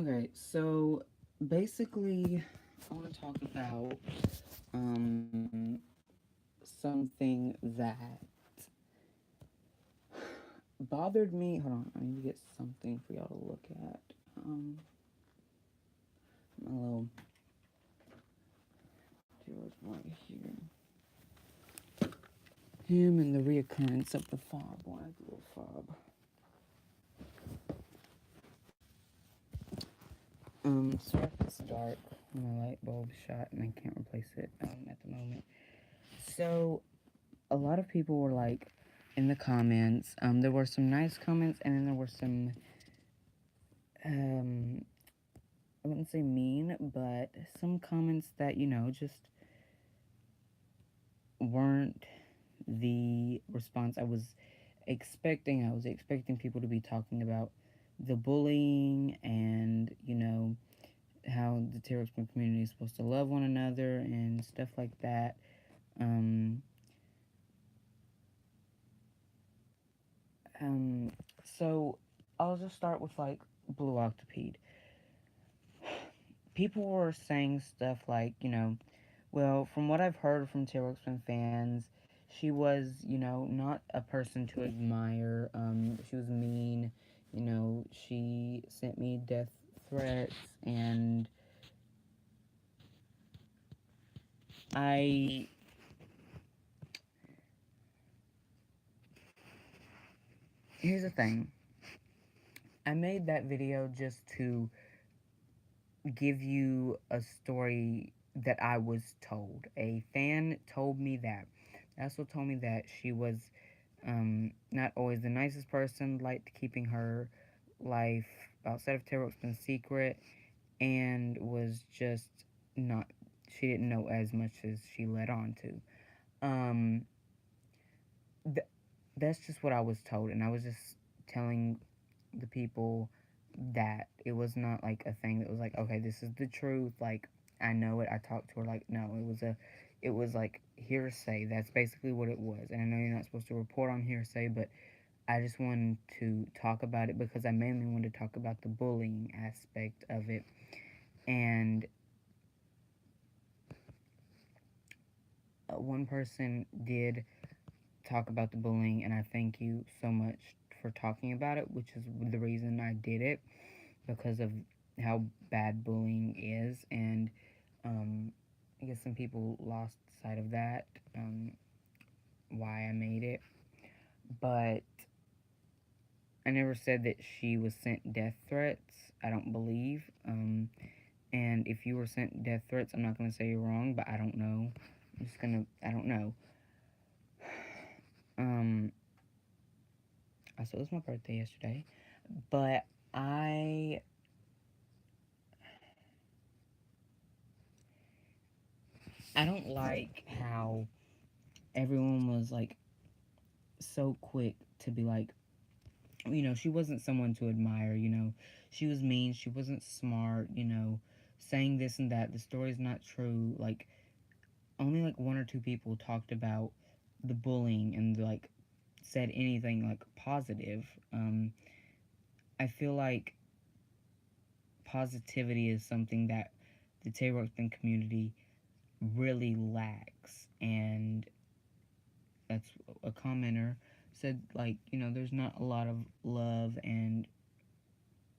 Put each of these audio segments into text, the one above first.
Okay, so basically, I want to talk about something that bothered me. Hold on, I need to get something for y'all to look at. My little George right here. Him and the reoccurrence of the fob. Why the little fob? Sorry if it's dark. My light bulb shot and I can't replace it at the moment. So a lot of people were like in the comments. There were some nice comments, and then there were some I wouldn't say mean, but some comments that just weren't the response I was expecting. I was expecting people to be talking about the bullying and how the Taylor Swift community is supposed to love one another and stuff like that. Um, um, so I'll just start with like Blue Octopede. People were saying stuff like, well, from what I've heard from Taylor Swift fans, she was, not a person to admire. She was mean. She sent me death threats, and I. Here's the thing. I made that video just to give you a story that I was told. A fan told me that. They also told me that she was not always the nicest person, liked keeping her life outside of Taylor Swift's secret, and was just not, she didn't know as much as she let on to. Th- that's just what I was told, and I was just telling the people that it was not like a thing that was like, okay, this is the truth, like I know it, I talked to her, like no, it was like hearsay. That's basically what it was. And I know you're not supposed to report on hearsay, but I just wanted to talk about it because I mainly wanted to talk about the bullying aspect of it. And one person did talk about the bullying, and I thank you so much for talking about it, which is the reason I did it, because of how bad bullying is. And I guess some people lost sight of that, why I made it. But I never said that she was sent death threats. I don't believe. And if you were sent death threats, I'm not going to say you're wrong, but I don't know. I don't know. Um, also, it was my birthday yesterday, but I, I don't like how everyone was like so quick to be like, she wasn't someone to admire, she was mean, she wasn't smart, saying this and that. The story's not true. Like, only like one or two people talked about the bullying and like said anything like positive. I feel like positivity is something that the Taylor Swift community really lacks, and that's a commenter said, like, there's not a lot of love and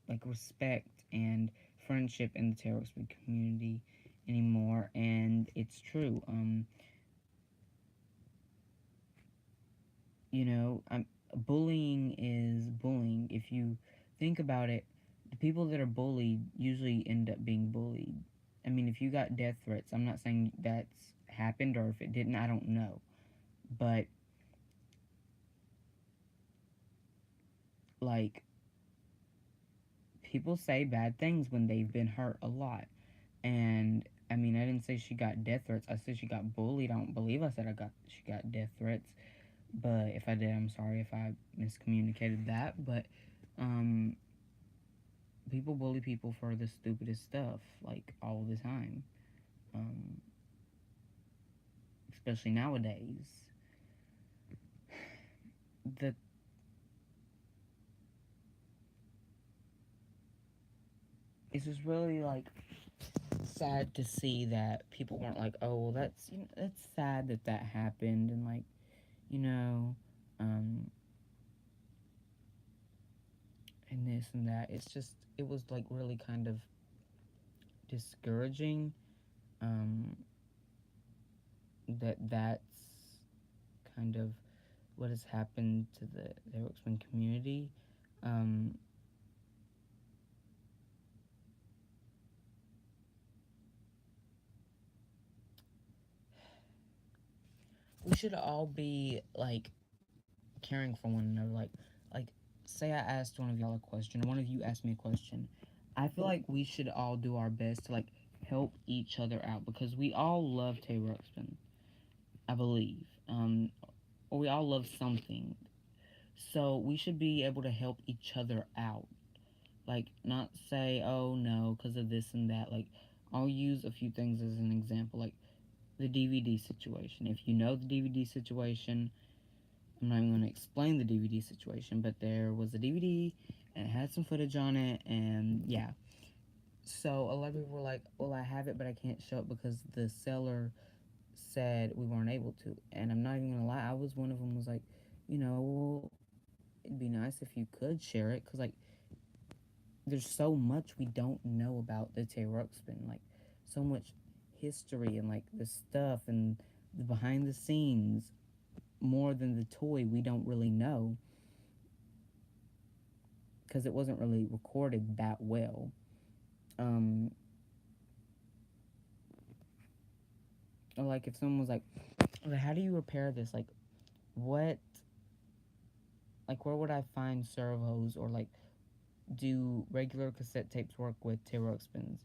like respect and friendship in the Taylor Swift community anymore. And it's true. Bullying is bullying. If you think about it, the people that are bullied usually end up being bullied. I mean, if you got death threats, I'm not saying that's happened, or if it didn't, I don't know. But, like, people say bad things when they've been hurt a lot. And, I mean, I didn't say she got death threats. I said she got bullied. I don't believe I said she got death threats. But if I did, I'm sorry if I miscommunicated that. But, people bully people for the stupidest stuff, like, all the time. Um, Especially nowadays. The just really like sad to see that people weren't like, oh, well, that's, you know, it's sad that that happened, and like, you know, um, and this and that. It's just, it was like really kind of discouraging, um, that that's kind of what has happened to the Ruxpin community. Um, we should all be like caring for one another. Like, say I asked one of y'all a question, or one of you asked me a question. I feel like we should all do our best to like help each other out because we all love Tay Ruxpin, I believe. Or we all love something. So we should be able to help each other out. Like, not say, oh no, because of this and that. Like, I'll use a few things as an example. Like, the DVD situation. If you know the DVD situation, I'm not even going to explain the DVD situation, but there was a DVD and it had some footage on it, and yeah. So a lot of people were like, well, I have it, but I can't show it because the seller said we weren't able to. And I'm not even going to lie, I was one of them, was like, you know, well, it'd be nice if you could share it, because, like, there's so much we don't know about the Tay Ruxpin, like, so much history and, like, the stuff and the behind the scenes, more than the toy we don't really know, because it wasn't really recorded that well. Um, or like if someone was like, okay, how do you repair this? Like, what, like, where would I find servos, or like, do regular cassette tapes work with Tay Ruxpins?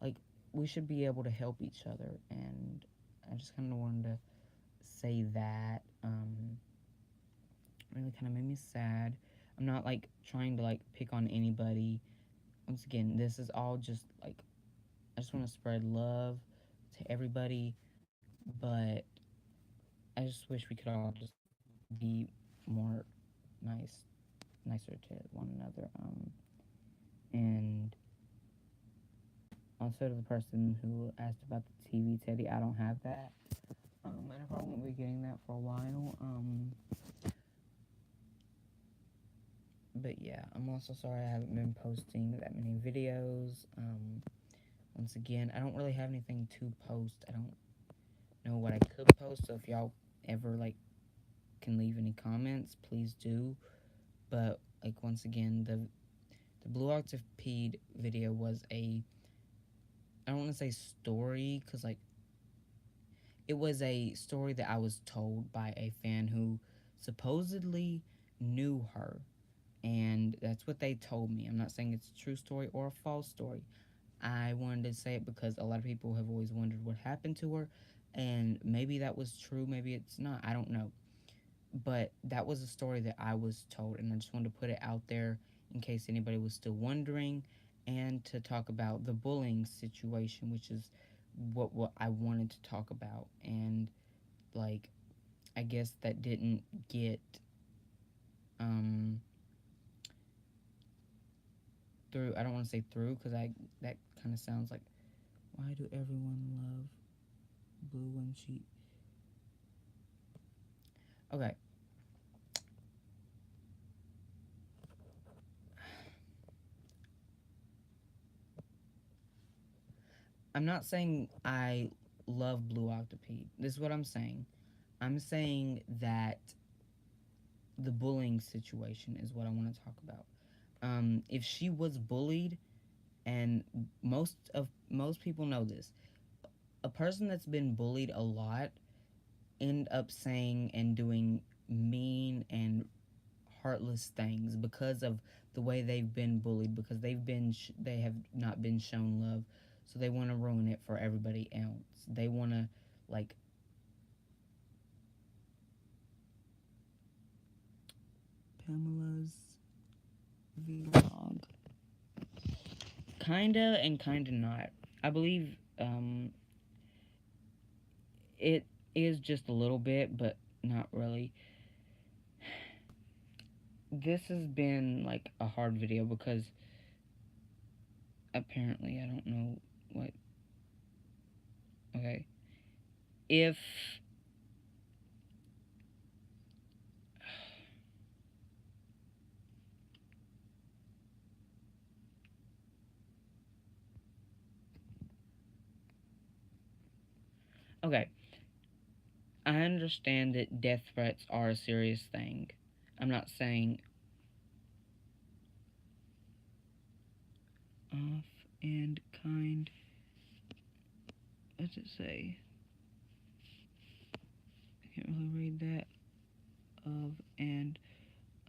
Like, we should be able to help each other, and I just kind of wanted to say that. Really kind of made me sad. I'm not like trying to like pick on anybody. Once again, this is all just like, I just want to spread love to everybody, but I just wish we could all just be more nicer to one another. And also to the person who asked about the TV Teddy, I don't have that. And I probably won't be getting that for a while. But yeah, I'm also sorry I haven't been posting that many videos. Once again, I don't really have anything to post. I don't know what I could post, so if y'all ever like can leave any comments, please do. But like, once again, the Blue Octopede video was a, I don't want to say story, because like, it was a story that I was told by a fan who supposedly knew her, and that's what they told me. I'm not saying it's a true story or a false story. I wanted to say it because a lot of people have always wondered what happened to her, and maybe that was true, maybe it's not, I don't know. But that was a story that I was told, and I just wanted to put it out there in case anybody was still wondering, and to talk about the bullying situation, which is what I wanted to talk about. And like, I guess that didn't get um through. I don't want to say through, because I that kind of sounds like, why do everyone love Blue when she, okay. I'm not saying I love Blue Octopede. This is what I'm saying. I'm saying that the bullying situation is what I want to talk about. If she was bullied, and most people know this, a person that's been bullied a lot end up saying and doing mean and heartless things because of the way they've been bullied, because they have not been shown love, so they want to ruin it for everybody else. They want to, like, Pamela's vlog, kinda and kinda not. I believe it is just a little bit, but not really. This has been like a hard video because apparently, I don't know what. Okay. If. Okay. I understand that death threats are a serious thing. I'm not saying off and kind. What's it say? I can't really read that. Of and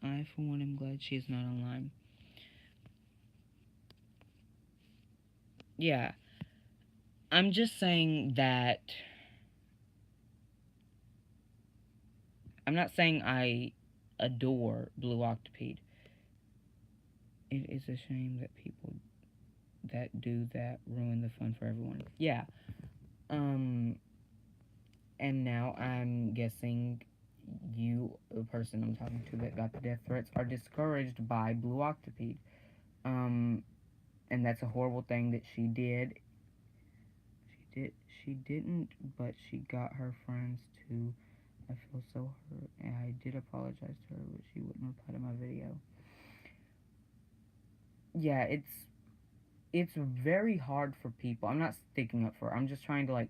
I, for one, am glad she's not online. Yeah, I'm just saying that I'm not saying I adore Blue Octopede. It is a shame that people that do that ruin the fun for everyone. Yeah. Um. And now I'm guessing you, the person I'm talking to that got the death threats, are discouraged by Blue Octopede. Um. And that's a horrible thing that she did. She didn't, but she got her friends to. I feel so hurt, and I did apologize to her, but she wouldn't reply to my video. Yeah, it's very hard for people. I'm not sticking up for her. I'm just trying to like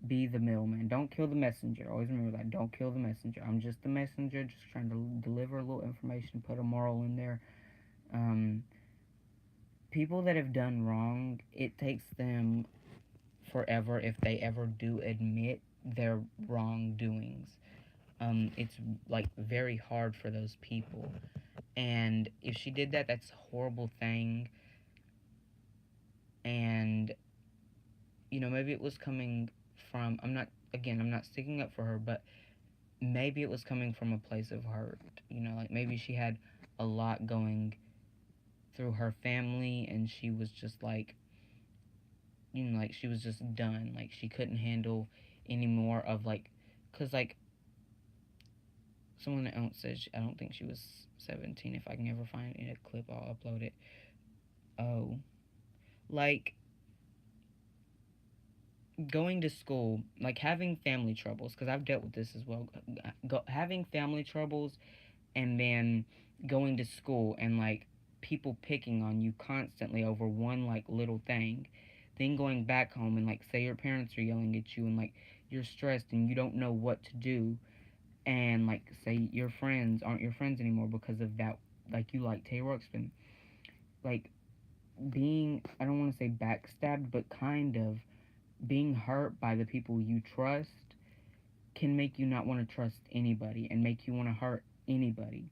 be the middleman. Don't kill the messenger. Always remember that. Don't kill the messenger. I'm just the messenger, just trying to deliver a little information, put a moral in there. Um, People that have done wrong, it takes them forever if they ever do admit their wrongdoings. It's like very hard for those people. And if she did that, that's a horrible thing. And maybe it was coming from. I'm not sticking up for her, but maybe it was coming from a place of hurt. Like maybe she had a lot going through her family, and she was just like, like she was just done. Like she couldn't handle any more of like, cause like someone else says I don't think she was 17. If I can ever find a clip, I'll upload it. Oh, like going to school, like having family troubles, because I've dealt with this as well. Having family troubles, and then going to school and like people picking on you constantly over one like little thing, then going back home and like say your parents are yelling at you and like you're stressed and you don't know what to do, and like say your friends aren't your friends anymore because of that, like you like Tay Ruxpin, like being, I don't want to say backstabbed, but kind of being hurt by the people you trust can make you not want to trust anybody and make you want to hurt anybody.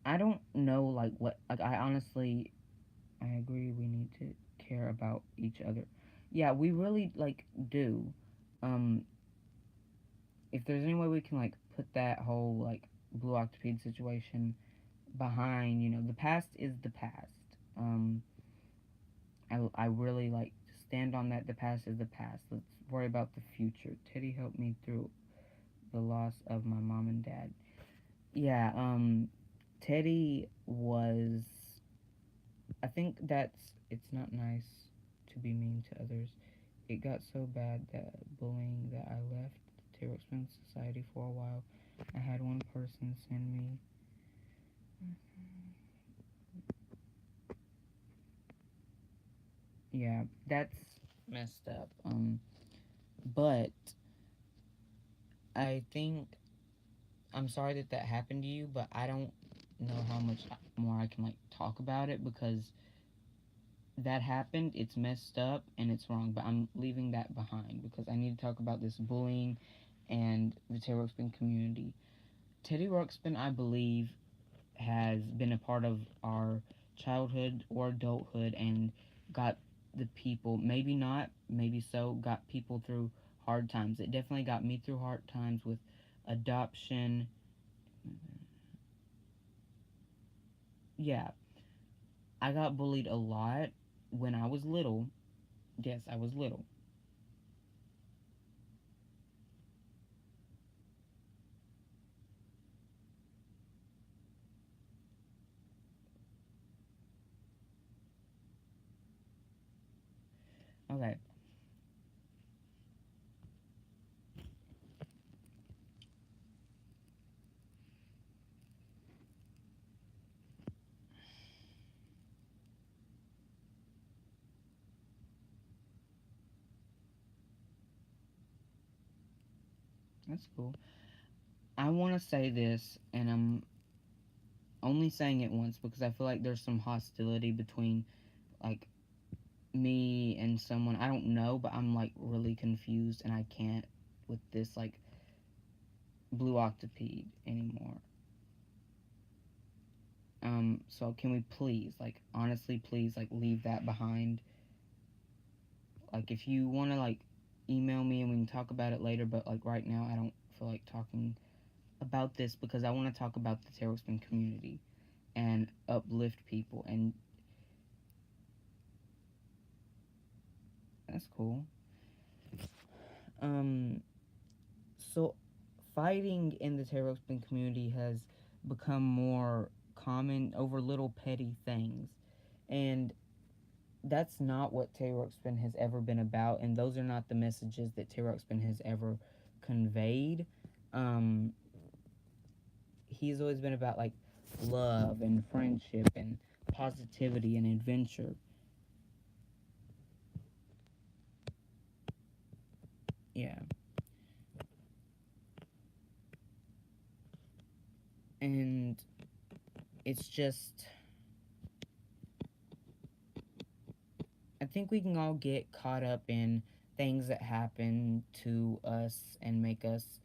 I don't know, like, what, like, I honestly, I agree we need to care about each other. Yeah, we really, like, do. Um, if there's any way we can, like, put that whole, like, Blue Octopede situation behind, the past is the past. Um, I really, like, to stand on that. The past is the past. Let's worry about the future. Teddy helped me through the loss of my mom and dad. Yeah, Teddy was, I think it's not nice to be mean to others. It got so bad that bullying that I left the Taylor Swift Society for a while. I had one person send me. Yeah, that's messed up. But I think I'm sorry that that happened to you, but I don't know how much more I can like talk about it because that happened. It's messed up and it's wrong, but I'm leaving that behind because I need to talk about this bullying and the Teddy Ruxpin community. Teddy Ruxpin, I believe, has been a part of our childhood or adulthood and got the people, maybe not, maybe so, got people through hard times. It definitely got me through hard times with adoption. Yeah, I got bullied a lot when I was little. Yes, I was little. Okay, that's cool. I want to say this, and I'm only saying it once because I feel like there's some hostility between like me and someone I don't know, but I'm like really confused and I can't with this like blue octopede anymore. So can we please, like, honestly, please, like, leave that behind? Like, if you want to, like, email me and we can talk about it later, but, like, right now, I don't feel like talking about this because I want to talk about the Tailspin community and uplift people, and that's cool. Um, so fighting in the Tailspin community has become more common over little petty things, and that's not what Taylor Ruxpin has ever been about, and those are not the messages that Taylor Ruxpin has ever conveyed. Um, he's always been about like love and friendship and positivity and adventure. Yeah, and it's just I think we can all get caught up in things that happen to us and make us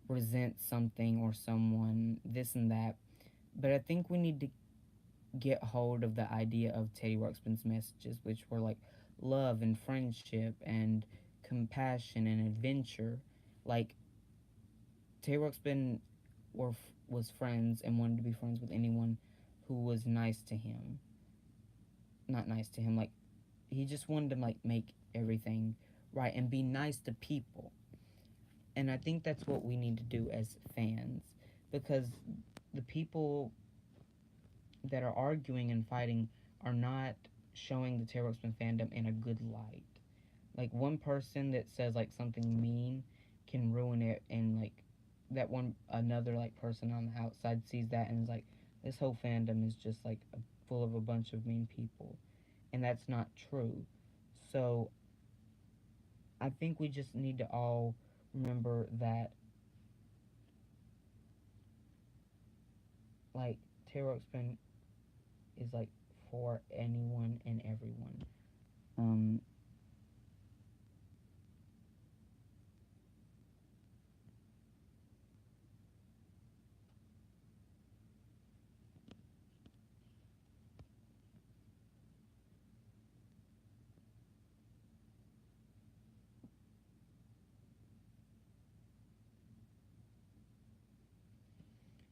resent something or someone, this and that. But I think we need to get hold of the idea of Teddy Ruxpin's messages, which were like love and friendship and compassion and adventure. Like Teddy Ruxpin was friends and wanted to be friends with anyone who was nice to him. Not nice to him, like he just wanted to like make everything right and be nice to people. And I think that's what we need to do as fans because the people that are arguing and fighting are not showing the Taylor Ruxpin fandom in a good light. Like one person that says like something mean can ruin it, and like that one another like person on the outside sees that and is like, this whole fandom is just like full of a bunch of mean people, and that's not true. So I think we just need to all remember that like Taylor Ruxpin is like for anyone and everyone. Um,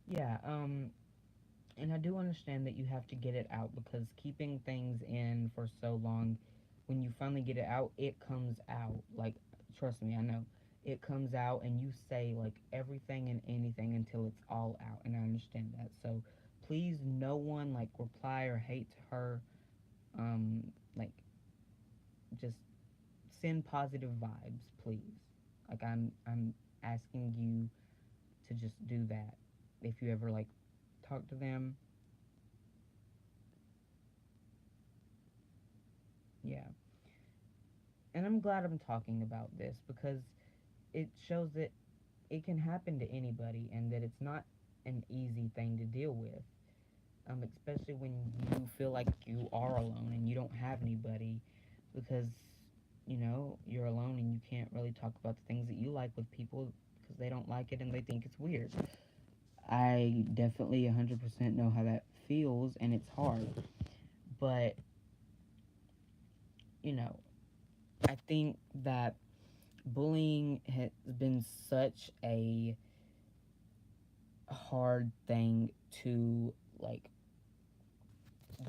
yeah, and I do understand that you have to get it out because keeping things in for so long, when you finally get it out, it comes out. Like, trust me, I know. It comes out and you say like everything and anything until it's all out, and I understand that. So please, no one like reply or hate her. Like just send positive vibes, please. Like I'm asking you to just do that. If you ever like talk to them, yeah. And I'm glad I'm talking about this because it shows that it can happen to anybody and that it's not an easy thing to deal with. Especially when you feel like you are alone and you don't have anybody because you're alone and you can't really talk about the things that you like with people because they don't like it and they think it's weird. I definitely 100% know how that feels and it's hard. But you know, I think that bullying has been such a hard thing to like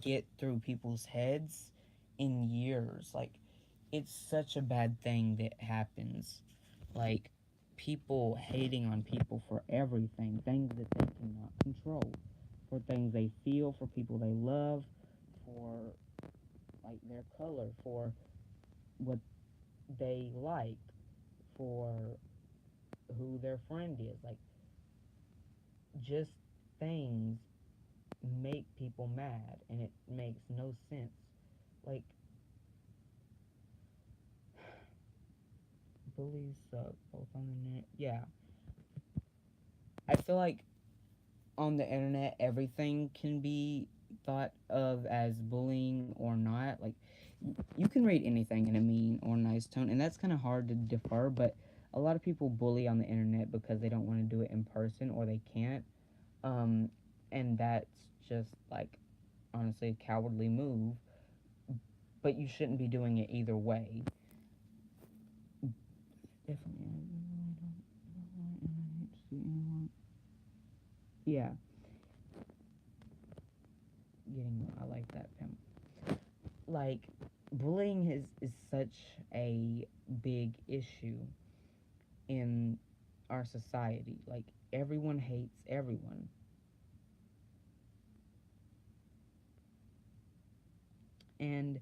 get through people's heads in years. Like, it's such a bad thing that happens. Like, people hating on people for everything, things that they cannot control, for things they feel, for people they love, for like their color, for what they like, for who their friend is. Like, just things make people mad, and it makes no sense. Like, bullies suck both on the net. Yeah, I feel like on the internet everything can be thought of as bullying or not. Like, you can read anything in a mean or nice tone, and that's kind of hard to defer. But a lot of people bully on the internet because they don't want to do it in person or they can't. Um, and that's just like honestly a cowardly move. But you shouldn't be doing it either way. Definitely. Yeah, I like that, Pam. Like, bullying is such a big issue in our society. Like, everyone hates everyone. And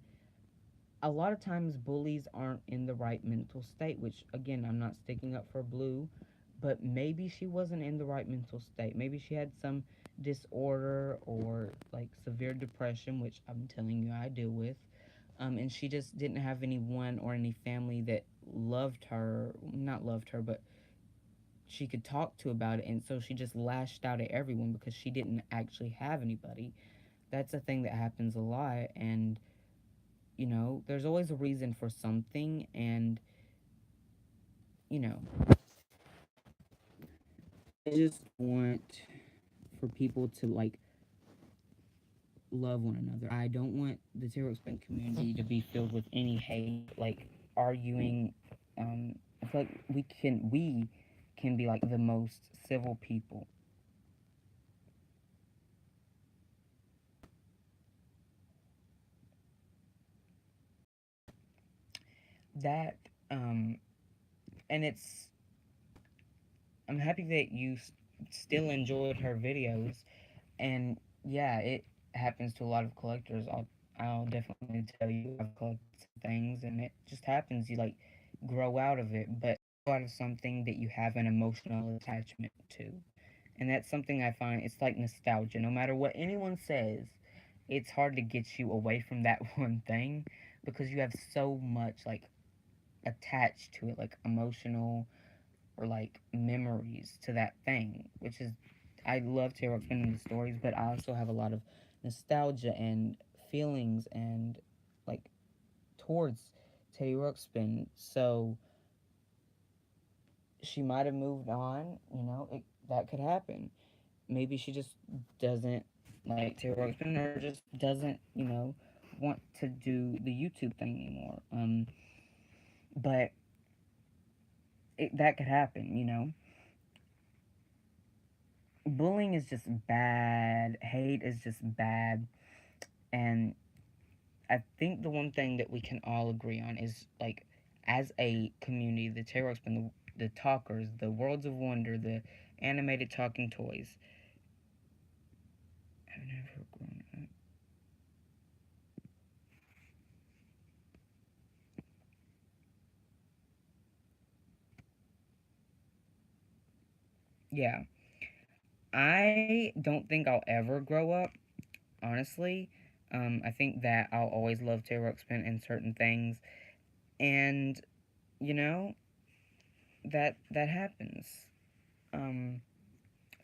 a lot of times bullies aren't in the right mental state, which again, I'm not sticking up for Blue, but maybe she wasn't in the right mental state. Maybe she had some disorder or like severe depression, which I'm telling you I deal with. And she just didn't have anyone or any family that loved her, not loved her, but she could talk to about it. And so she just lashed out at everyone because she didn't actually have anybody. That's a thing that happens a lot. And, there's always a reason for something. And, you know, I just want for people to like love one another. I don't want the Tarot Spin community to be filled with any hate, like arguing. I feel like we can be like the most civil people. That and I'm happy that you still enjoyed her videos, and yeah, it happens to a lot of collectors. I'll definitely tell you, I've collected some things, and it just happens. You like grow out of it, but out of something that you have an emotional attachment to, and that's something I find it's like nostalgia. No matter what anyone says, it's hard to get you away from that one thing because you have so much like attached to it, like emotional or like memories to that thing, which is I love tarot spinning the stories, but I also have a lot of nostalgia and feelings and like towards Teddy Ruxpin. So she might have moved on, that could happen. Maybe she just doesn't like Teddy Ruxpin or just doesn't, want to do the YouTube thing anymore. But that could happen, Bullying is just bad. Hate is just bad. And I think the one thing that we can all agree on is like, as a community, the Tarot Spin, the talkers, the Worlds of Wonder, the animated talking toys. I've never grown up. Yeah. I don't think I'll ever grow up, honestly. I think that I'll always love Tarot Spin and certain things. And, you know, that happens. Um,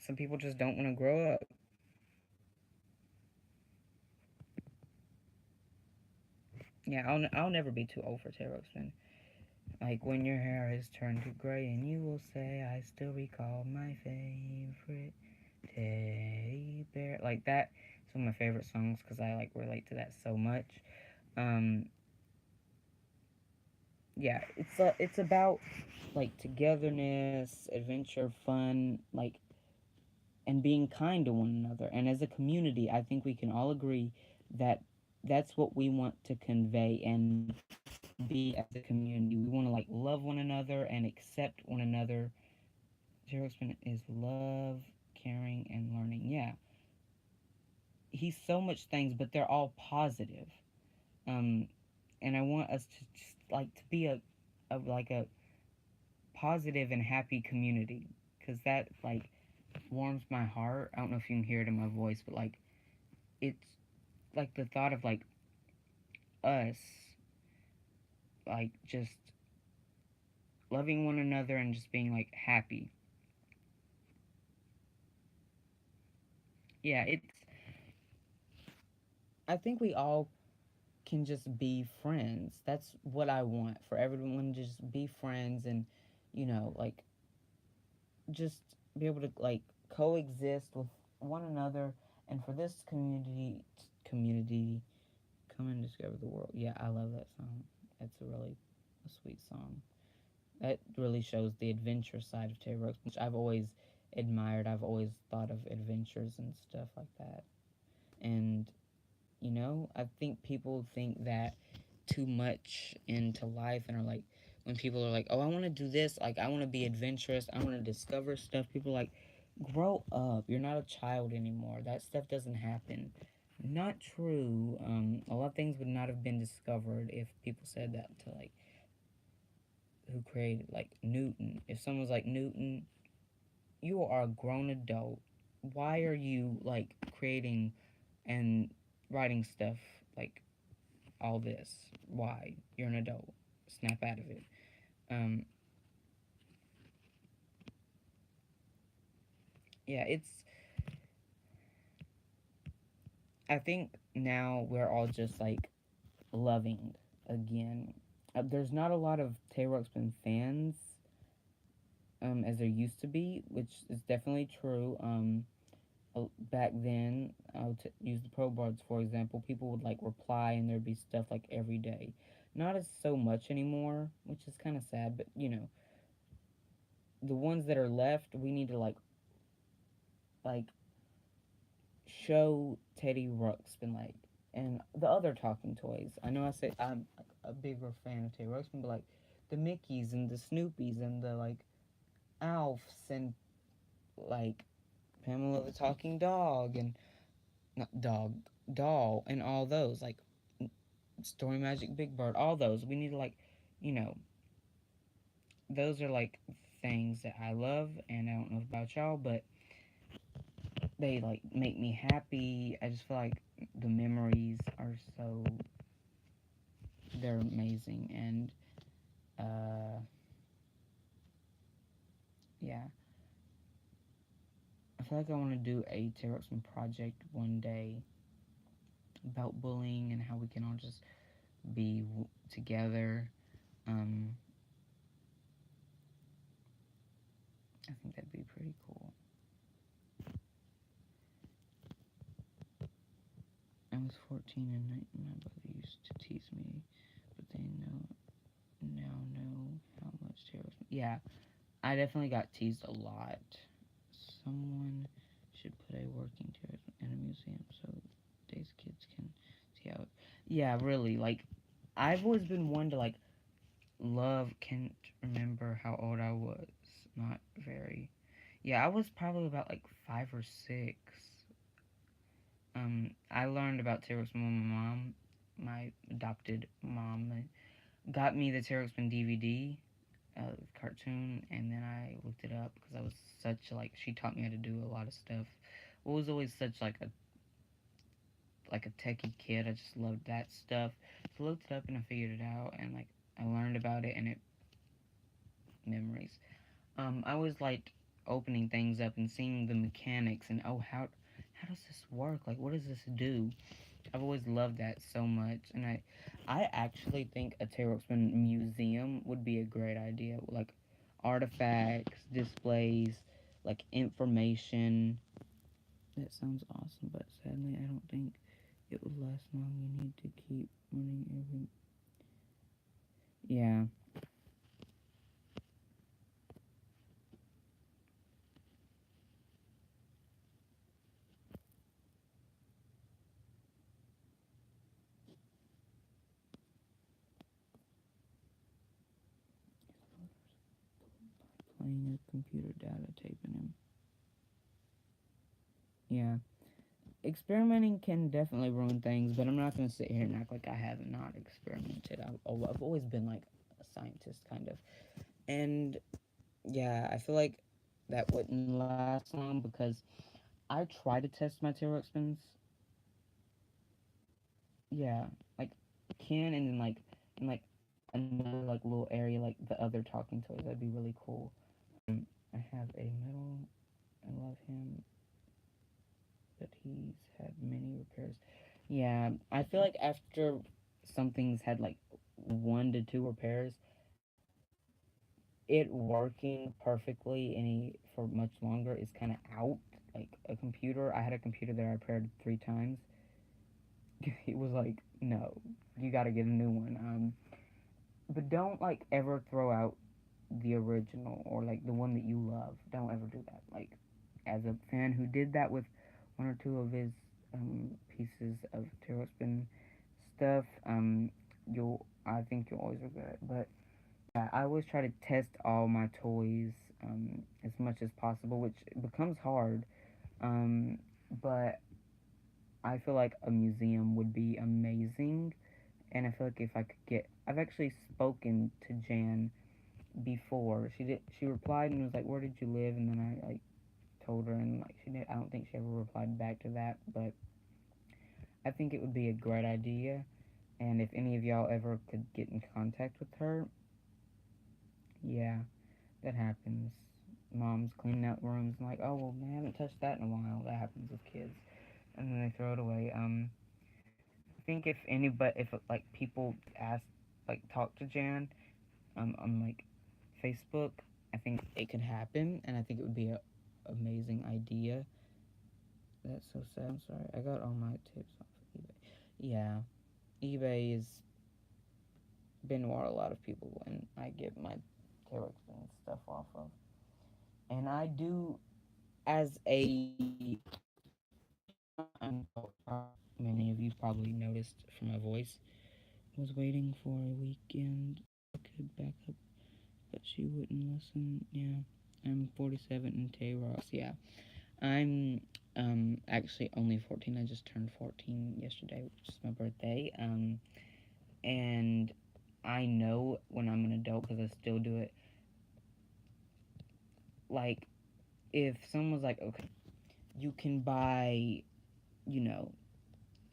some people just don't want to grow up. Yeah, I'll never be too old for tarot spin. Like when your hair is turned to gray and you will say, I still recall my favorite teddy bear. Like that. It's one of my favorite songs because I like relate to that so much. Um, yeah, it's about like togetherness, adventure, fun, like, and being kind to one another. And as a community, I think we can all agree that that's what we want to convey and be as a community. We want to like love one another and accept one another. Zero Spin is love, caring, and learning. Yeah, he's so much things, but they're all positive. Um, and I want us to just like to be a like a positive and happy community because that like warms my heart. I don't know if you can hear it in my voice, but like it's like the thought of like us like just loving one another and just being like happy. Yeah, it's I think we all can just be friends. That's what I want for everyone to just be friends and like just be able to like coexist with one another and for this community come and discover the world. Yeah, I love that song. It's a sweet song. That really shows the adventure side of Terry Brooks, which I've always admired. I've always thought of adventures and stuff like that. And I think people think that too much into life and are like, when people are like, oh, I want to do this, like, I want to be adventurous, I want to discover stuff, people are like, grow up. You're not a child anymore. That stuff doesn't happen. Not true. A lot of things would not have been discovered if people said that to like who created like Newton. If someone's like Newton, you are a grown adult. Why are you like creating and writing stuff like all this? Why? You're an adult. Snap out of it. Um, yeah, I think now we're all just like loving again. There's not a lot of Taylor Ruxpin fans as there used to be, which is definitely true. Back then, use the Pro Bards for example. People would like reply, and there'd be stuff like every day. Not as so much anymore, which is kind of sad. But the ones that are left, we need to like show Teddy Ruxpin and the other talking toys. I know I say I'm like a bigger fan of Teddy Ruxpin, but like the Mickeys and the Snoopies and the like Alfs and like Pamela the Talking Dog and not dog doll and all those like Story Magic Big Bird, all those. We need to like, you know, those are like things that I love, and I don't know about y'all, but they like make me happy. I just feel like the memories are so they're amazing, and uh, yeah, I feel like I want to do a Terror project one day about bullying and how we can all just be together. Um, I think that'd be pretty cool. I was 14 and my brother used to tease me, but they now know how much Taylor Swift. Yeah, I definitely got teased a lot. Someone should put a working Taylor Swift in a museum so today's kids can see how. Yeah, really. Like, I've always been one to like love. Can't remember how old I was. Not very. Yeah, I was probably about like 5 or 6. I learned about Taylor Swift when my mom, my adopted mom, got me the Taylor Swift DVD cartoon, and then I looked it up because I was such like she taught me how to do a lot of stuff. I was always such like a techie kid. I just loved that stuff. So I looked it up and I figured it out, and like I learned about it, and it memories. I always liked opening things up and seeing the mechanics and oh how does this work? Like what does this do? I've always loved that so much, and I actually think a Taylor Ruxpin museum would be a great idea. Like artifacts, displays, like information. That sounds awesome, but sadly, I don't think it would last long. You need to keep running every. Yeah. playing a computer data taping him. Yeah. Experimenting can definitely ruin things, but I'm not going to sit here and act like I have not experimented. I've always been like a scientist, kind of. And yeah, I feel like that wouldn't last long because I try to test my T-Rex spins. Yeah, like can and then like in like another like little area like the other talking toys. That'd be really cool. I have a metal. I love him, but he's had many repairs. Yeah, I feel like after something's had like 1 to 2 repairs, it working perfectly for much longer is kind of out. Like a computer, I had a computer that I repaired 3 times. It was like, no, you got to get a new one. But don't like ever throw out the original or like the one that you love. Don't ever do that. Like as a fan who did that with 1 or 2 of his pieces of Tailspin stuff, I think you'll always regret it. But yeah, I always try to test all my toys as much as possible, which becomes hard. Um, but I feel like a museum would be amazing, and I feel like if I could I've actually spoken to Jan before. She replied and was like, "Where did you live?" And then I like told her, and like she did. I don't think she ever replied back to that, but I think it would be a great idea. And if any of y'all ever could get in contact with her, yeah, that happens. Moms cleaning out rooms and like, oh well, they haven't touched that in a while. That happens with kids, and then they throw it away. I think if like people ask like talk to Jan, on like Facebook, I think it could happen, and I think it would be a amazing idea. That's so sad. I'm sorry. I got all my tips off of eBay. Yeah, eBay has been where a lot of people when I get my tarot and stuff off of, and I do as a many of you probably noticed from my voice. Was waiting for a weekend I could back up, but she wouldn't listen. Yeah, I'm 47 and Tay Rocks. Yeah, I'm actually only 14. I just turned 14 yesterday, which is my birthday. And I know when I'm an adult because I still do it. Like, if someone was like, okay, you can buy, you know,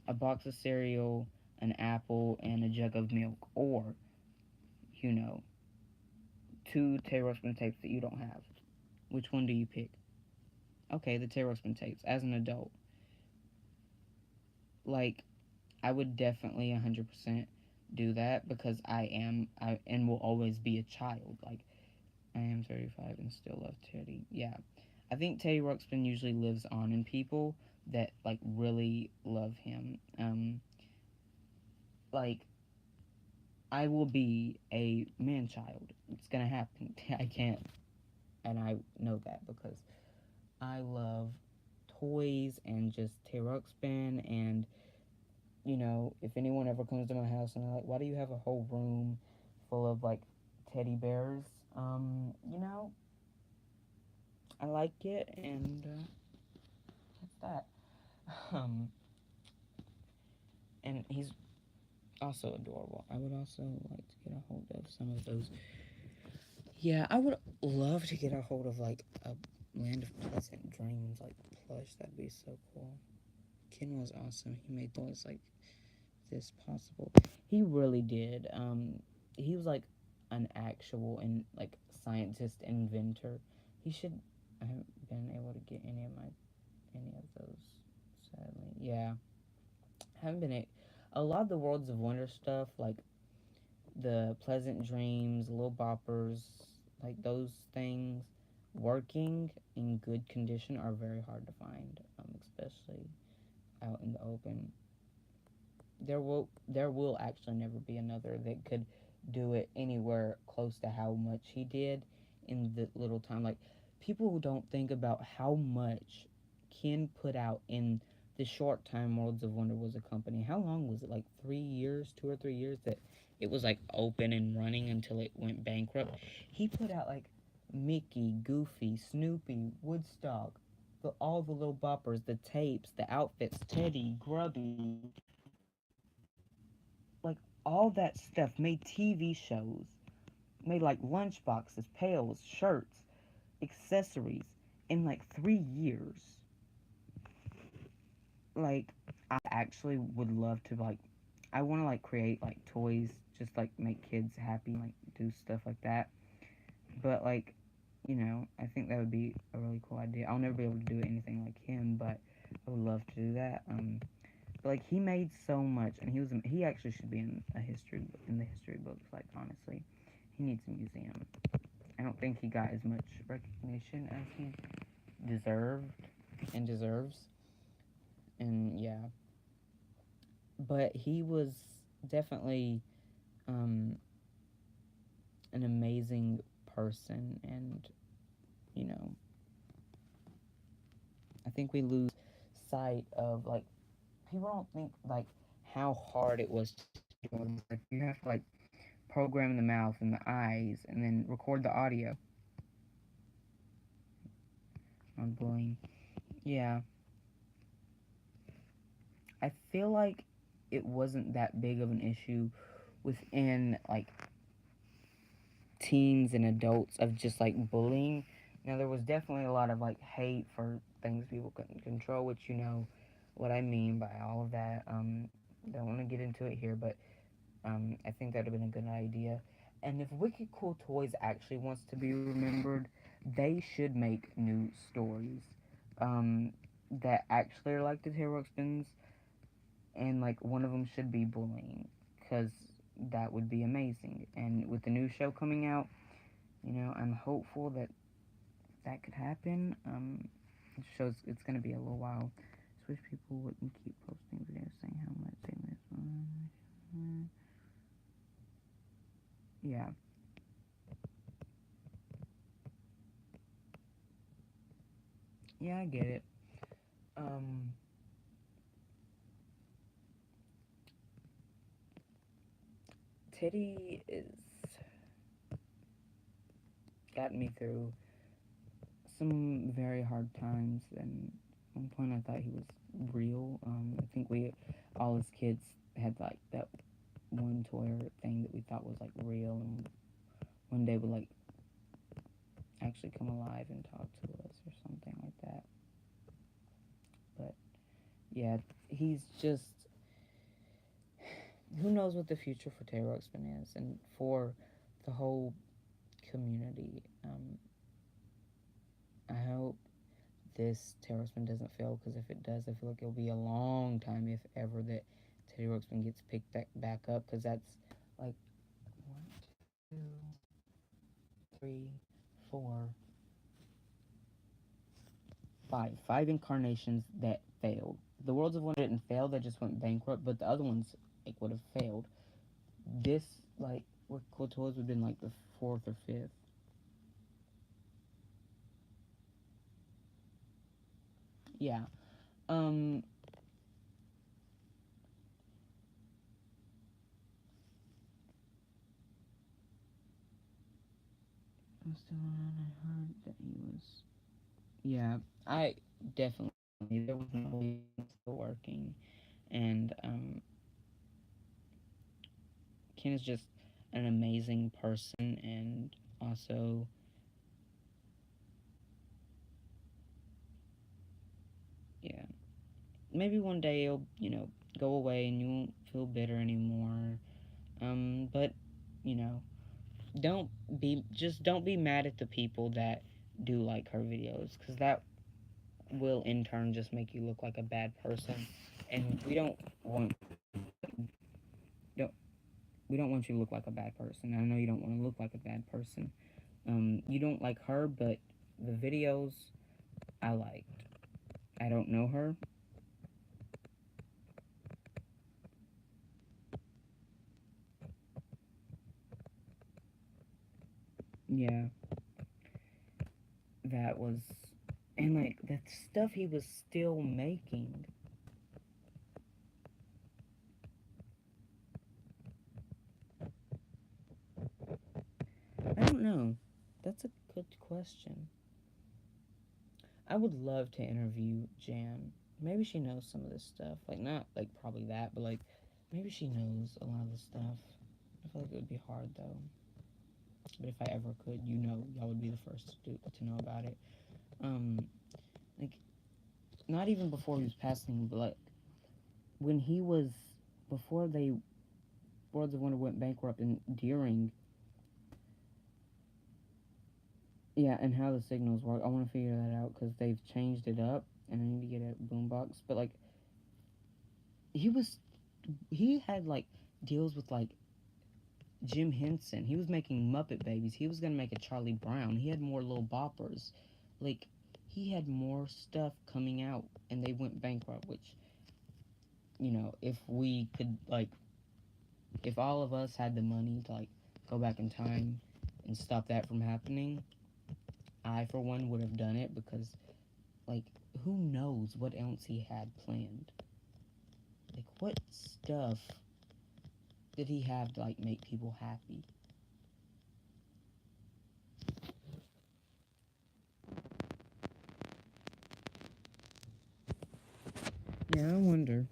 a box of cereal, an apple, and a jug of milk, or, you know, 2 tablespoon tapes that you don't have. Which one do you pick? Okay, the tablespoon tapes. As an adult, like, I would definitely 100% do that because I and will always be a child. Like, I am 35 and still love Teddy. Yeah. I think Teddy Ruxpin usually lives on in people that, like, really love him. Like, I will be a man child. It's gonna happen. I can't. And I know that because I love toys and just Teddy Ruxpin and if anyone ever comes to my house and they're like, why do you have a whole room full of like teddy bears? You know, I like it, and that's that. Um, and he's also adorable. I would also like to get a hold of some of those. Yeah, I would love to get a hold of like a Land of Pleasant Dreams like plush. That'd be so cool. Ken was awesome. He made those like this possible. He really did. He was like an actual and like scientist inventor. He should. I haven't been able to get any of those. Sadly, yeah, I haven't been a lot of the Worlds of Wonder stuff, like the Pleasant Dreams, Little Boppers, like those things, working in good condition are very hard to find, especially out in the open. There will actually never be another that could do it anywhere close to how much he did in the little time. Like, people don't think about how much Ken put out in the short time Worlds of Wonder was a company. How long was it? Like 3 years, 2 or 3 years that it was like open and running until it went bankrupt. He put out like Mickey, Goofy, Snoopy, Woodstock, all the little boppers, the tapes, the outfits, Teddy, Grubby, like all that stuff made TV shows, made like lunchboxes, pails, shirts, accessories in like 3 years. Like, I actually would love to, like, I want to like create like toys, just like make kids happy, like do stuff like that. But like, I think that would be a really cool idea. I'll never be able to do anything like him, but I would love to do that. But like he made so much, and he actually should be in the history books. Like honestly, he needs a museum. I don't think he got as much recognition as he deserved and deserves. And yeah, but he was definitely um, an amazing person, and you know, I think we lose sight of like people don't think like how hard it was to do. Like you have to like program the mouth and the eyes and then record the audio on bullying. Yeah, I feel like it wasn't that big of an issue within like teens and adults of just like bullying. Now there was definitely a lot of like hate for things people couldn't control, which you know what I mean by all of that. Don't want to get into it here, but I think that would have been a good idea. And if Wicked Cool Toys actually wants to be remembered, they should make new stories um, that actually are like the Hero Spins, and like one of them should be bullying, because that would be amazing. And with the new show coming out, I'm hopeful that that could happen. It shows it's gonna be a little while. Just wish people wouldn't keep posting videos saying how much they miss. Yeah, yeah, I get it. Um, Teddy is gotten me through some very hard times, and at one point I thought he was real. I think we all as kids had like that one toy or thing that we thought was like real, and one day would like actually come alive and talk to us or something like that. But yeah, he's just who knows what the future for Tay Ruxpin is, and for the whole community. I hope this Tay Ruxpin doesn't fail, because if it does, I feel like it'll be a long time, if ever, that Teddy Ruxpin gets picked back up, because that's like one, two, three, four, five incarnations that failed. The Worlds of Wonder didn't fail; they just went bankrupt. But the other ones like would have failed. This like where Cool Toys would have been like the fourth or fifth. Yeah. Um. What's the one I heard that he was? Yeah, I definitely there was no way he was still working, and Ken is just an amazing person, and also yeah, maybe one day he'll go away and you won't feel bitter anymore. But you know, don't be mad at the people that do like her videos, because that will in turn just make you look like a bad person, and don't we don't want you to look like a bad person. I know you don't want to look like a bad person. You don't like her, but the videos I liked. I don't know her. Yeah, that was, and like the stuff he was still making. I don't know. That's a good question. I would love to interview Jan. Maybe she knows some of this stuff. Like, not like probably that, but like maybe she knows a lot of this stuff. I feel like it would be hard though. But if I ever could, y'all would be the first to know about it. Um, like not even before he was passing, but like when he was before they Worlds of Wonder went bankrupt and during. Yeah, and how the signals work. I want to figure that out because they've changed it up, and I need to get a boombox. But like, he was, he had like deals with like Jim Henson. He was making Muppet Babies. He was gonna make a Charlie Brown. He had more little boppers. Like, he had more stuff coming out, and they went bankrupt. Which, if we could like, if all of us had the money to like go back in time and stop that from happening, I for one would have done it because like who knows what else he had planned? Like what stuff did he have to like make people happy? Yeah, I wonder.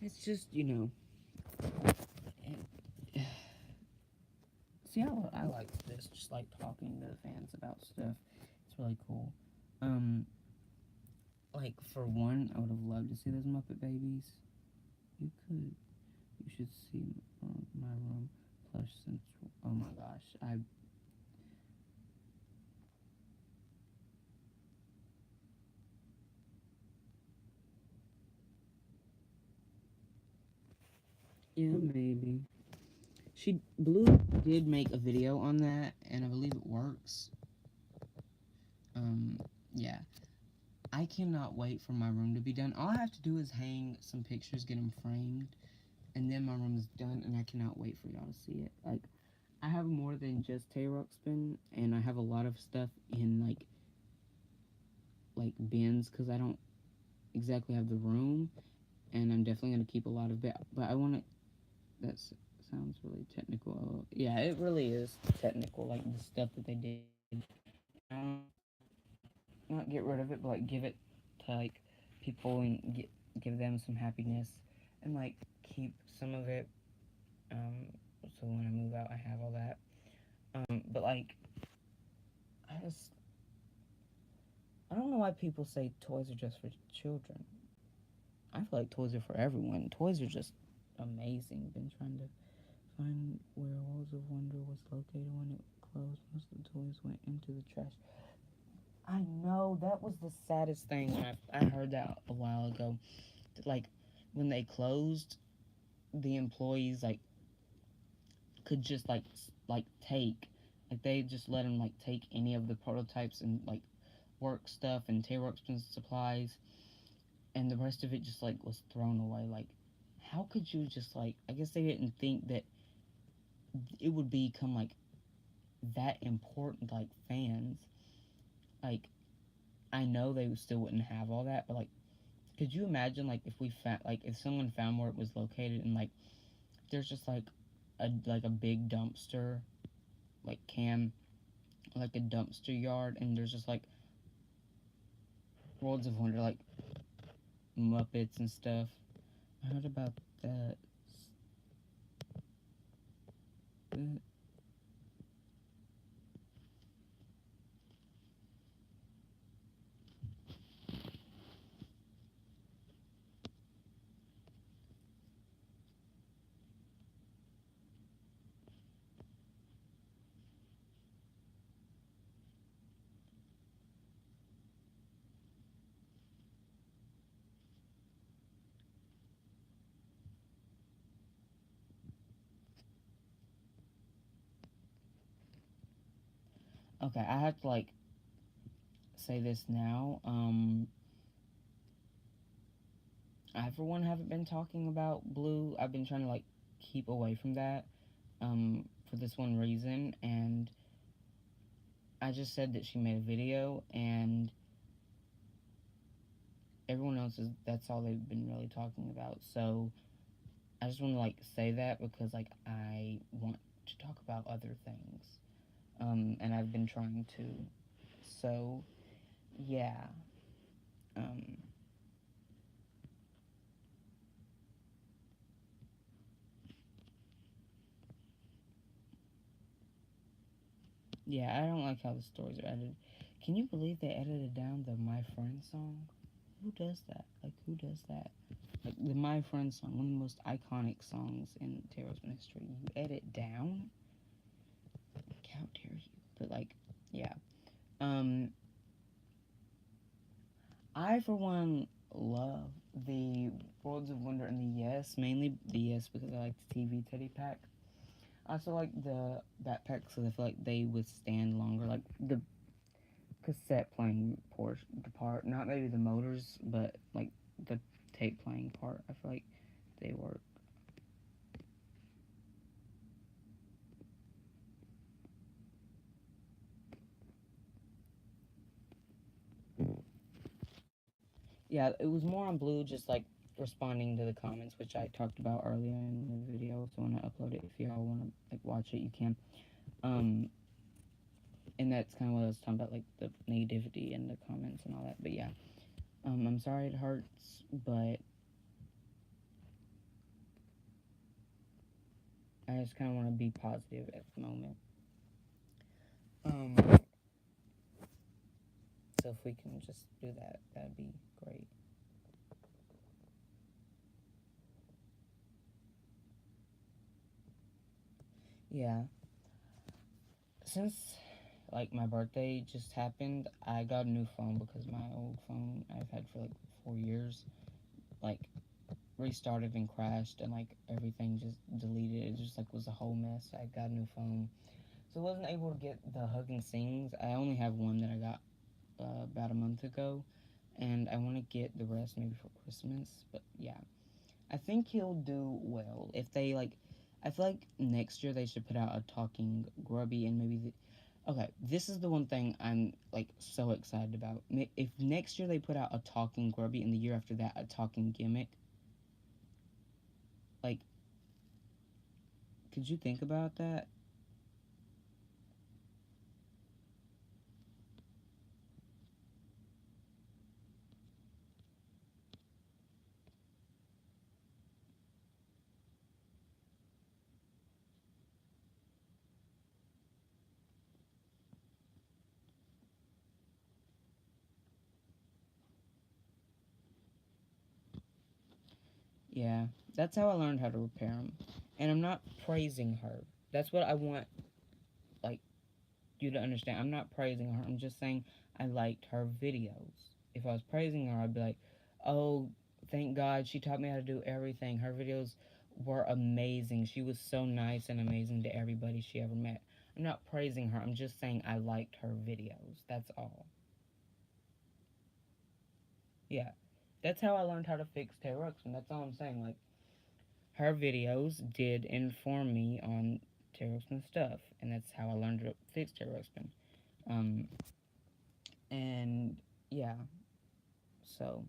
It's just, see, I like this, just like talking to the fans about stuff. It's really cool. Um, like for one, I would have loved to see those Muppet Babies. You could, you should see my room plush central. Oh my gosh, yeah, maybe. Blue did make a video on that, and I believe it works. Um, yeah. I cannot wait for my room to be done. All I have to do is hang some pictures, get them framed, and then my room is done, and I cannot wait for y'all to see it. Like, I have more than just Tay Ruxpin, and I have a lot of stuff in, like bins, because I don't exactly have the room, and I'm definitely going to keep a lot of it, but I want to, that sounds really technical. Yeah, it really is technical, like, the stuff that they did. Not get rid of it, but like give it to like people and give them some happiness, and like keep some of it. So when I move out, I have all that. But like I don't know why people say toys are just for children. I feel like toys are for everyone. Toys are just amazing. Been trying to find where Worlds of Wonder was located when it closed. Most of the toys went into the trash. I know that was the saddest thing when I heard that a while ago. Like when they closed, the employees like could just like take like they just let them like take any of the prototypes and like work stuff and tear workspace supplies, and the rest of it just like was thrown away. Like, how could you just like? I guess they didn't think that it would become like that important. Like fans, like I know they still wouldn't have all that, but like, could you imagine like if we found like if someone found where it was located and like there's just like a big dumpster like like a dumpster yard, and there's just like Worlds of Wonder like Muppets and stuff. I heard about that. Okay, I have to like say this now. I for one haven't been talking about Blue. I've been trying to like keep away from that. For this one reason, and I just said that she made a video, and everyone else is that's all they've been really talking about. So I just want to like say that because like I want to talk about other things. And I've been trying to. So yeah. Um, yeah, I don't like how the stories are edited. Can you believe they edited down the My Friend song? Who does that? Like, who does that? Like, the My Friend song, one of the most iconic songs in Taylor's history. You edit down? How dare you? But, like, yeah. Um, I, for one, love the Worlds of Wonder and the Yes, mainly the Yes because I like the TV Teddy Pack. I also like the backpacks because I feel like they withstand longer. Like the cassette playing portion, the part, not maybe the motors, but like the tape playing part. I feel like they work. Yeah, it was more on Blue, just like responding to the comments, which I talked about earlier in the video. So when I upload it, if y'all want to like watch it, you can. Um, and that's kind of what I was talking about, like the negativity and the comments and all that. But yeah, I'm sorry it hurts, but I just kind of want to be positive at the moment. Um, so if we can just do that, that'd be great. Yeah. Since like my birthday just happened, I got a new phone because my old phone I've had for like 4 years, like restarted and crashed and like everything just deleted. It just like was a whole mess. I got a new phone. So I wasn't able to get the Hug and Sings. I only have one that I got about a month ago, and I want to get the rest maybe for Christmas. But yeah, I think he'll do well if they like. I feel like next year they should put out a talking Grubby and maybe okay, this is the one thing I'm like so excited about. If next year they put out a talking Grubby and the year after that a talking Gimmick, like, could you think about that? Yeah, that's how I learned how to repair them, and I'm not praising her. That's what I want, like, you to understand. I'm not praising her. I'm just saying I liked her videos. If I was praising her, I'd be like, oh, thank God she taught me how to do everything. Her videos were amazing. She was so nice and amazing to everybody she ever met. I'm not praising her. I'm just saying I liked her videos. That's all. Yeah. That's how I learned how to fix Taylor Ruxpin. That's all I'm saying. Like, her videos did inform me on Taylor Ruxpin stuff. And that's how I learned to fix Taylor Ruxpin. Um, and yeah, so,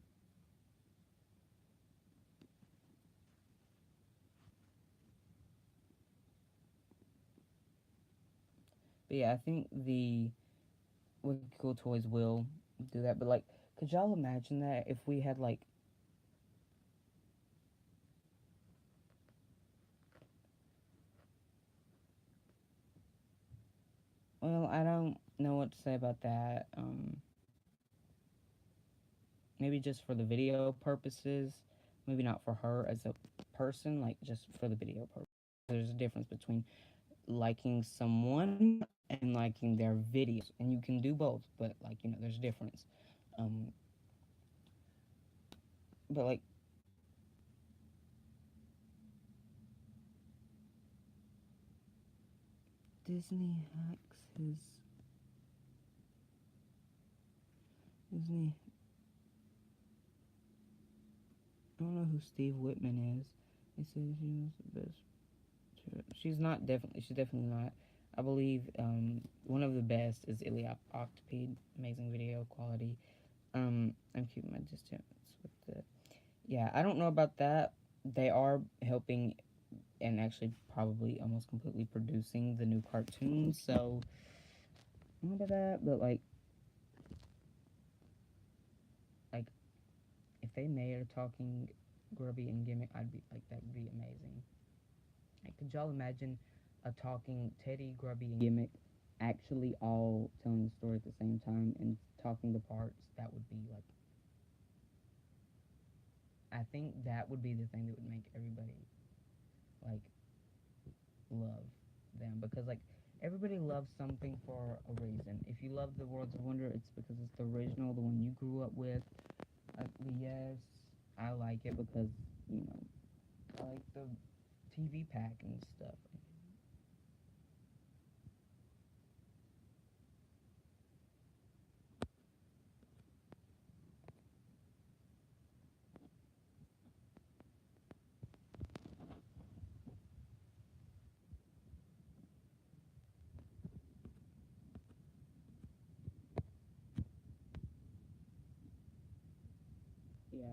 but yeah, I think the Wicked Cool Toys will do that. But like, could y'all imagine that if we had like, well, I don't know what to say about that. Maybe just for the video purposes, maybe not for her as a person, like just for the video purpose. There's a difference between liking someone and liking their videos, and you can do both, but like there's a difference. Um, but like Disney hacks his Disney. I don't know who Steve Whitman is. He says she was the best. She's not definitely. She's definitely not. I believe one of the best is Ilya Octopede. Amazing video quality. I'm keeping my distance with the. Yeah, I don't know about that. they are helping and actually probably almost completely producing the new cartoons. So I don't know about that, but like if they made a talking Grubby and Gimmick, I'd be like, that would be amazing. Like, could y'all imagine a talking Teddy, Grubby, and Gimmick actually all telling the story at the same time and talking the parts? That would be like, I think that would be the thing that would make everybody like love them, because like everybody loves something for a reason. If you love the Worlds of Wonder, it's because it's the original, the one you grew up with. Yes, I like it because you know I like the TV pack and stuff. Yeah,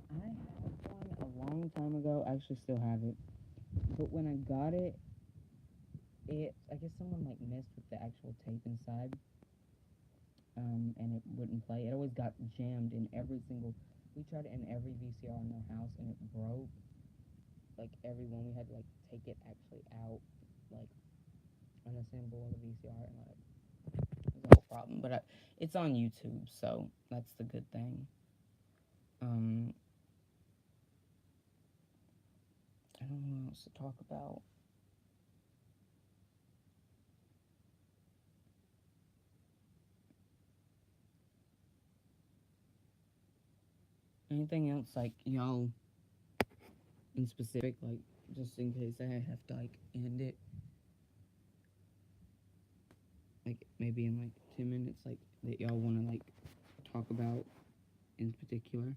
I had one a long time ago. I actually still have it, but when I got it, I guess someone like messed with the actual tape inside, and it wouldn't play. It always got jammed in every single. We tried it in every VCR in our house, and it broke. Like every one, we had to like take it actually out, like unassemble the VCR, and like it was a whole problem. But it's on YouTube, so that's the good thing. Um, I don't know what else to talk about. Anything else, like y'all in specific, like just in case I have to like end it, like maybe in like 10 minutes, like that y'all want to like talk about in particular.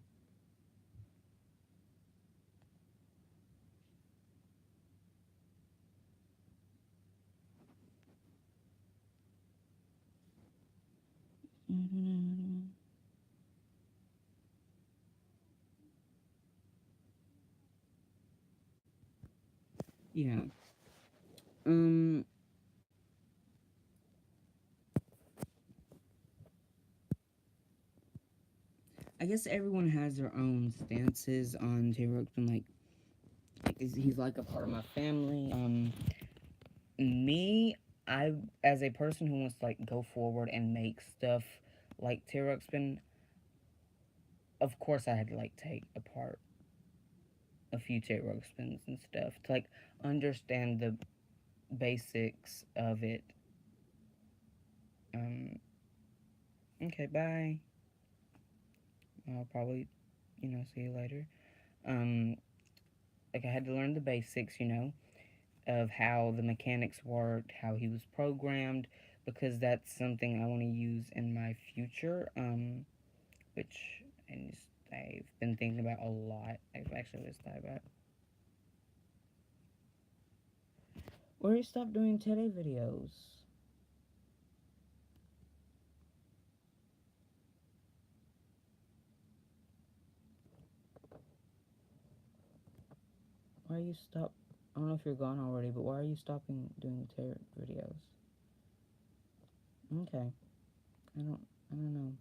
Yeah. Um. I guess everyone has their own stances on Tay Ruxpin. Like he's like a part of my family. Me, I as a person who wants to like go forward and make stuff like Tay Ruxpin, of course I had to like take apart a few Tay Ruxpins and stuff to like understand the basics of it. Um. Okay. Bye. I'll probably, see you later. Um. Like I had to learn the basics, of how the mechanics worked, how he was programmed, because that's something I want to use in my future, which I've been thinking about a lot. I've actually just thought about. Or you stop doing today videos. Why are you stop? I don't know if you're gone already, but why are you stopping doing tarot videos? Okay, I don't. I don't know.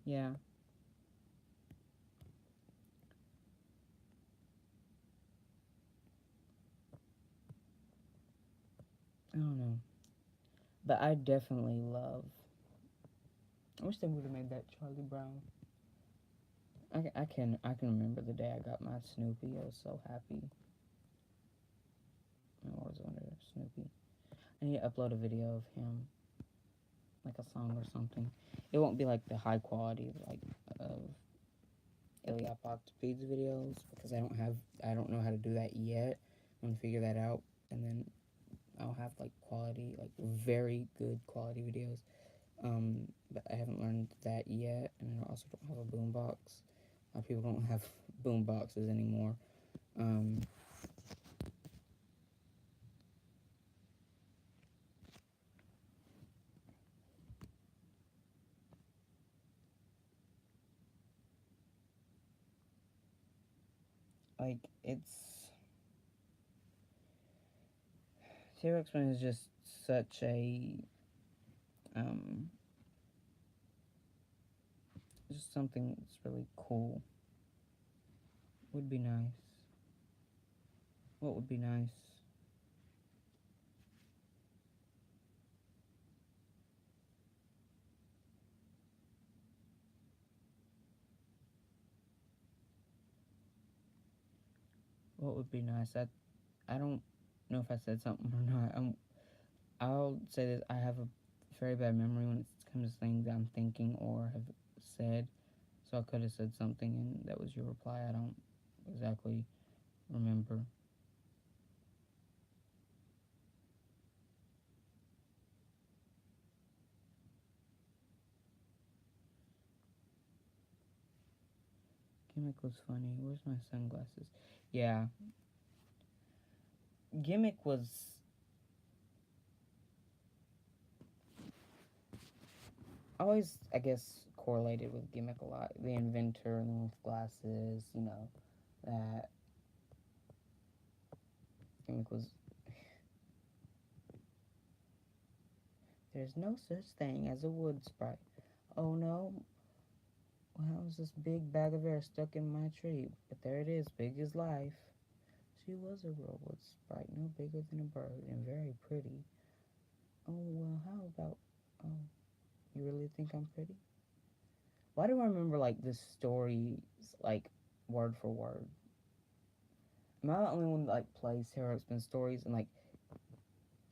Yeah, I don't know. But I definitely love. I wish they would have made that Charlie Brown. I can remember the day I got my Snoopy. I was so happy. I was under Snoopy. I need to upload a video of him, like a song or something. It won't be like the high quality like of Illiopoctopedes videos because I don't know how to do that yet. I'm gonna figure that out, and then I'll have like quality, like very good quality videos. But I haven't learned that yet, and I also don't have a boombox. A lot of people don't have boom boxes anymore. Um, like it's T-Rex Man is just such a um just something that's really cool. Would be nice. What would be nice? What would be nice? I don't know if I said something or not. I'll say this: I have a very bad memory when it comes to things I'm thinking or have said. So I could have said something and that was your reply. I don't exactly remember. Gimmick was funny. Where's my sunglasses? Yeah, Gimmick was always, I guess, correlated with Gimmick a lot. The inventor and with glasses, that Gimmick was. There's no such thing as a wood sprite. Oh no, well, it was this big bag of air stuck in my tree, but there it is, big as life. She was a real wood sprite, no bigger than a bird, and very pretty. Oh, well, how about, oh, you really think I'm pretty? Why do I remember, like, this story, like, word for word? Am I the only one that, like, plays Sarah Ruxpin stories and, like,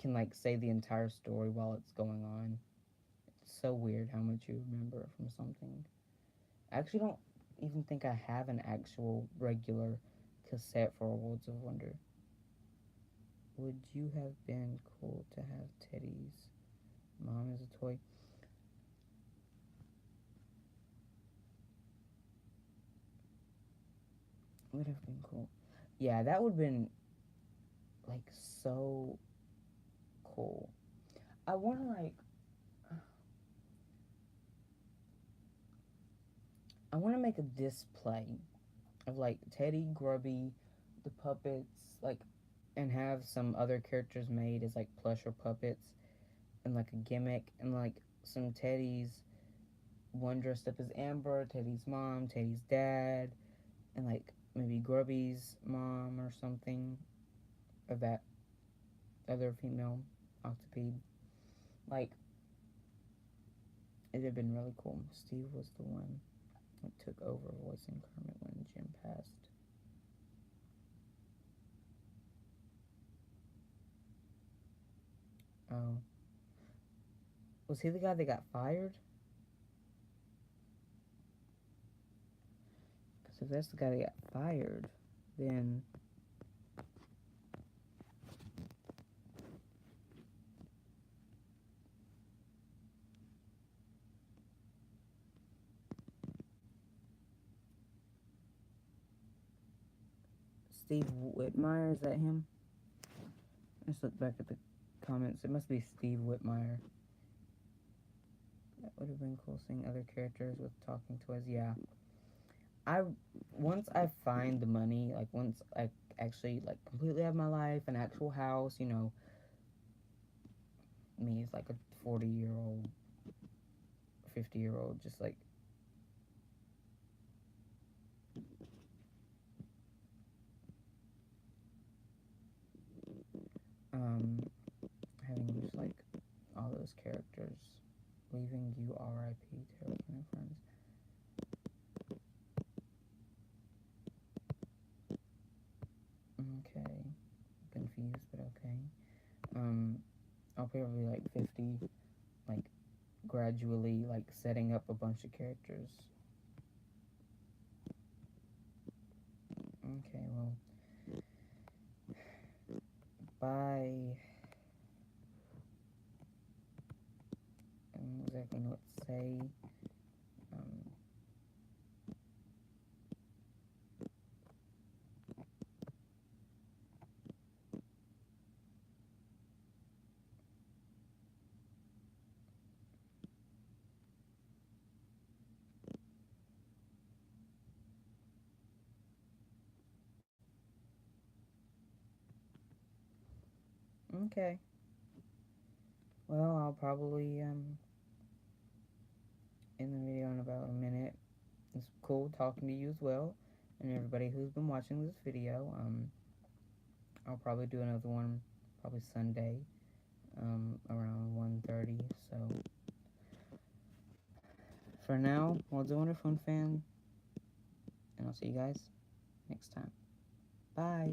can, like, say the entire story while it's going on? It's so weird how much you remember from something. I actually don't even think I have an actual regular cassette for Worlds of Wonder. Would you have been cool to have Teddy's mom as a toy? Would have been cool. Yeah, that would have been like so cool. I want to like I want to make a display of like Teddy, Grubby, the puppets, like, and have some other characters made as like plush or puppets, and like a gimmick, and like some Teddy's, one dressed up as Amber, Teddy's mom, Teddy's dad, and like maybe Grubby's mom or something, or that other female octopede. Like, it'd have been really cool. Steve was the one that took over voicing Kermit when Jim passed. Oh. Was he the guy that got fired? Because if that's the guy that got fired, then Steve Whitmire, is that him? Let's look back at the comments. It must be Steve Whitmire. That would have been cool seeing other characters with talking toys. Yeah. I once I find the money, like once I actually like completely have my life, an actual house, me as like a 40-year-old, 50-year-old, just like um having just like all those characters, leaving you R.I.P. Terrell and friends. Okay, confused, but okay. I'll probably like 50, like gradually like setting up a bunch of characters. Okay, well, bye. I don't exactly know what to say. Um, Okay. Well, I'll probably end the video in about a minute. It's cool talking to you as well, and everybody who's been watching this video. I'll probably do another one probably Sunday, around 1:30. So for now, well, doing it, Fun Fan, and I'll see you guys next time. Bye.